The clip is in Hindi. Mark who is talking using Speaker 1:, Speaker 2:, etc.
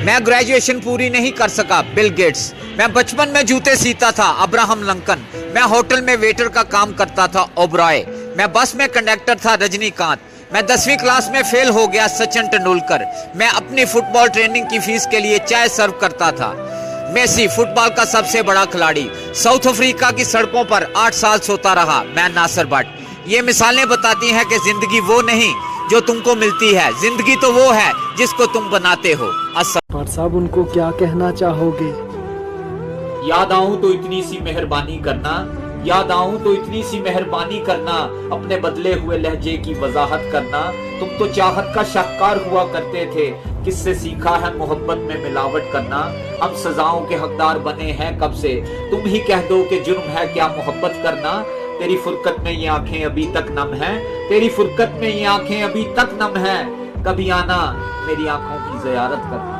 Speaker 1: मैं ग्रेजुएशन पूरी नहीं कर सका, बिल गेट्स। मैं बचपन में जूते सीता था, अब्राहम लिंकन। मैं होटल में वेटर का काम करता था, ओबरॉय। मैं बस में कंडक्टर था, रजनीकांत। मैं 10वीं क्लास में फेल हो गया, सचिन तेंदुलकर। मैं अपनी फुटबॉल ट्रेनिंग की फीस के लिए चाय सर्व करता था। मेसी फुटबॉल का सबसे बड़ा खिलाड़ी, साउथ अफ्रीका की सड़कों पर 8 साल सोता रहा, मैं नासिर भट्ट। ये मिसालें बताती हैं कि जिंदगी वो नहीं जो तुमको मिलती है, जिंदगी तो वो है जिसको तुम बनाते हो।
Speaker 2: पर साहब उनको क्या कहना चाहोगे?
Speaker 1: याद आऊं तो इतनी सी मेहरबानी करना, याद आऊं तो इतनी सी मेहरबानी करना, अपने बदले हुए लहजे की वजाहत करना। तुम तो चाहत का शाहकार हुआ करते थे, किससे सीखा है मोहब्बत में मिलावट करना। हम सजाओं के हकदार बने हैं कब से, तुम ही कह दो कि जुर्म है क्या मोहब्बत करना। तेरी फुरकत में ये आंखें अभी तक नम हैं, तेरी फुरकत में ये आंखें अभी तक नम हैं। कभी आना मेरी आंखों की ज़ियारत करना।